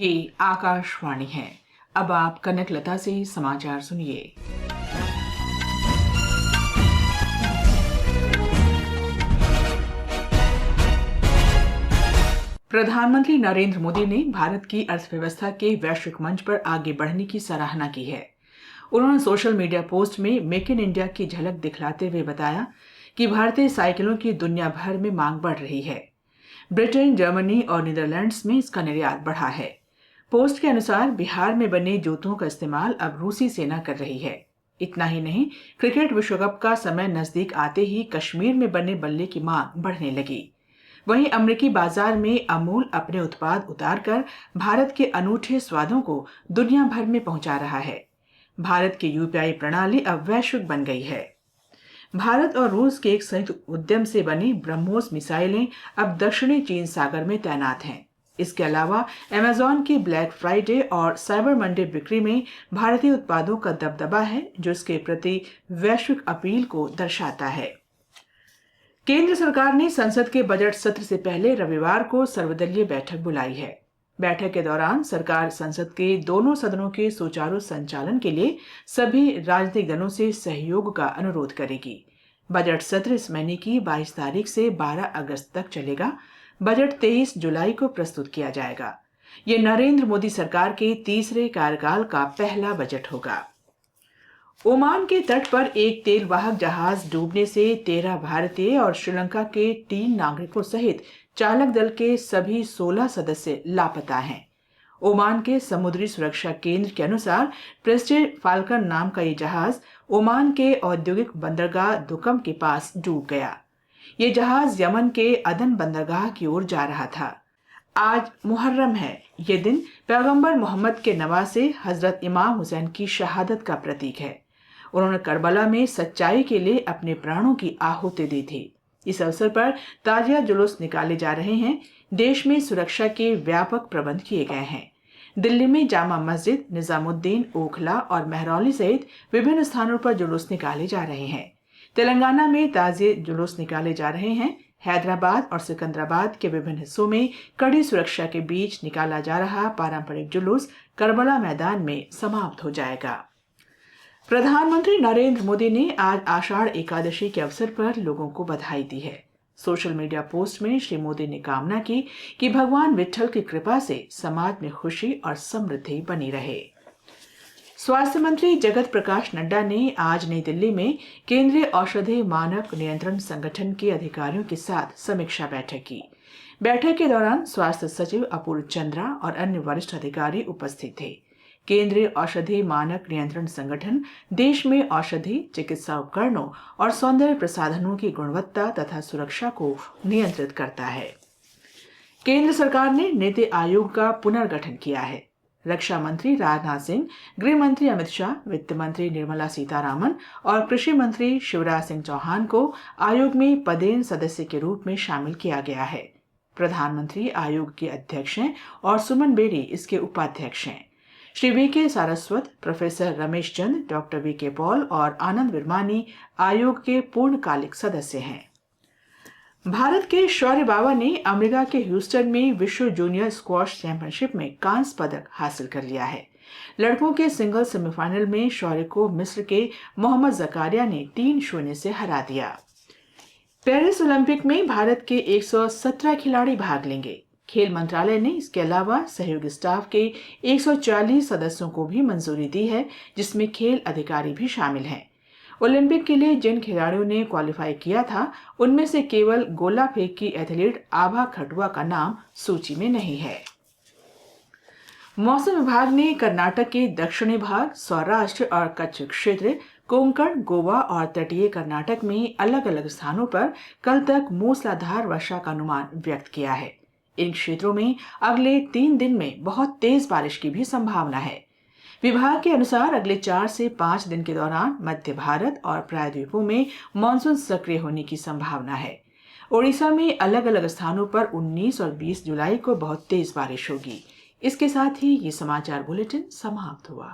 ये आकाशवाणी है। अब आप कनक लता से समाचार सुनिए। प्रधानमंत्री नरेंद्र मोदी ने भारत की अर्थव्यवस्था के वैश्विक मंच पर आगे बढ़ने की सराहना की है। उन्होंने सोशल मीडिया पोस्ट में मेक इन इंडिया की झलक दिखलाते हुए बताया कि भारतीय साइकिलों की दुनिया भर में मांग बढ़ रही है। ब्रिटेन, जर्मनी और नीदरलैंड्स में इसका निर्यात बढ़ा है। पोस्ट के अनुसार बिहार में बने जूतों का इस्तेमाल अब रूसी सेना कर रही है। इतना ही नहीं, क्रिकेट विश्व कप का समय नजदीक आते ही कश्मीर में बने बल्ले की मांग बढ़ने लगी। वहीं अमेरिकी बाजार में अमूल अपने उत्पाद उतारकर भारत के अनूठे स्वादों को दुनिया भर में पहुंचा रहा है। भारत की यूपीआई प्रणाली अब वैश्विक बन गई है। भारत और रूस के एक संयुक्त उद्यम से बनी ब्रह्मोस मिसाइलें अब दक्षिणी चीन सागर में तैनात हैं। इसके अलावा अमेजॉन की ब्लैक फ्राइडे और साइबर मंडे बिक्री में भारतीय उत्पादों का दबदबा है, जो इसके प्रति वैश्विक अपील को दर्शाता है। केंद्र सरकार ने संसद के बजट सत्र से पहले रविवार को सर्वदलीय बैठक बुलाई है। बैठक के दौरान सरकार संसद के दोनों सदनों के सुचारू संचालन के लिए सभी राजनीतिक दलों से सहयोग का अनुरोध करेगी। बजट सत्र इस महीने की 22 तारीख से 12 अगस्त तक चलेगा। बजट 23 जुलाई को प्रस्तुत किया जाएगा। ये नरेंद्र मोदी सरकार के तीसरे कार्यकाल का पहला बजट होगा। ओमान के तट पर एक तेल वाहक जहाज डूबने से 13 भारतीय और श्रीलंका के 3 नागरिकों सहित चालक दल के सभी 16 सदस्य लापता हैं। ओमान के समुद्री सुरक्षा केंद्र के अनुसार प्रेस्टेज फाल्कन नाम का ये जहाज ओमान के औद्योगिक बंदरगाह दुकम के पास डूब गया। ये जहाज यमन के अदन बंदरगाह की ओर जा रहा था। आज मुहर्रम है। ये दिन पैगंबर मोहम्मद के नवासे हजरत इमाम हुसैन की शहादत का प्रतीक है। उन्होंने करबला में सच्चाई के लिए अपने प्राणों की आहुति दी थी। इस अवसर पर ताजिया जुलूस निकाले जा रहे हैं। देश में सुरक्षा के व्यापक प्रबंध किए गए हैं। दिल्ली में जामा मस्जिद, निजामुद्दीन, ओखला और महरौली सहित विभिन्न स्थानों पर जुलूस निकाले जा रहे हैं। तेलंगाना में ताजिए जुलूस निकाले जा रहे हैं। हैदराबाद और सिकंदराबाद के विभिन्न हिस्सों में कड़ी सुरक्षा के बीच निकाला जा रहा पारंपरिक जुलूस करबला मैदान में समाप्त हो जाएगा। प्रधानमंत्री नरेंद्र मोदी ने आज आषाढ़ एकादशी के अवसर पर लोगों को बधाई दी है। सोशल मीडिया पोस्ट में श्री मोदी ने कामना की कि भगवान विट्ठल की कृपा से समाज में खुशी और समृद्धि बनी रहे। स्वास्थ्य मंत्री जगत प्रकाश नड्डा ने आज नई दिल्ली में केंद्रीय औषधि मानक नियंत्रण संगठन के अधिकारियों के साथ समीक्षा बैठक की। बैठक के दौरान स्वास्थ्य सचिव अपूर्व चंद्रा और अन्य वरिष्ठ अधिकारी उपस्थित थे। केंद्रीय औषधि मानक नियंत्रण संगठन देश में औषधि, चिकित्सा उपकरणों और सौंदर्य प्रसाधनों की गुणवत्ता तथा सुरक्षा को नियंत्रित करता है। केंद्र सरकार ने नीति आयोग का पुनर्गठन किया है। रक्षा मंत्री राजनाथ सिंह, गृह मंत्री अमित शाह, वित्त मंत्री निर्मला सीतारामन और कृषि मंत्री शिवराज सिंह चौहान को आयोग में पदेन सदस्य के रूप में शामिल किया गया है। प्रधानमंत्री आयोग के अध्यक्ष हैं और सुमन बेरी इसके उपाध्यक्ष हैं। Shri VK. Saraswat, professor Ramesh Chand, doctor VK. Paul और आनंद विरमानी आयोग के पूर्णकालिक सदस्य हैं। भारत के शौर्य बाबा ने अमेरिका के ह्यूस्टन में विश्व जूनियर स्क्वॉश चैंपियनशिप में कांस्य पदक हासिल कर लिया है। लड़कों के सिंगल सेमीफाइनल में शौर्य को मिस्र के मोहम्मद जकारिया ने 3-0 से हरा दिया। पेरिस ओलंपिक में भारत के 117 खिलाड़ी भाग लेंगे। खेल मंत्रालय ने इसके अलावा सहयोगी स्टाफ के 140 सदस्यों को भी मंजूरी दी है, जिसमें खेल अधिकारी भी शामिल हैं। ओलंपिक के लिए जिन खिलाड़ियों ने क्वालिफाई किया था, उनमें से केवल गोला फेंक की एथलीट आभा खटुआ का नाम सूची में नहीं है। मौसम विभाग ने कर्नाटक के दक्षिणी भाग, सौराष्ट्र और कच्छ क्षेत्र, कोंकण, गोवा और तटीय कर्नाटक में अलग अलग स्थानों पर कल तक मूसलाधार वर्षा का अनुमान व्यक्त किया है। इन क्षेत्रों में अगले 3 दिन में बहुत तेज बारिश की भी संभावना है। विभाग के अनुसार अगले 4 से 5 दिन के दौरान मध्य भारत और प्रायद्वीपों में मानसून सक्रिय होने की संभावना है। ओडिशा में अलग अलग स्थानों पर 19 और 20 जुलाई को बहुत तेज बारिश होगी। इसके साथ ही ये समाचार बुलेटिन समाप्त हुआ।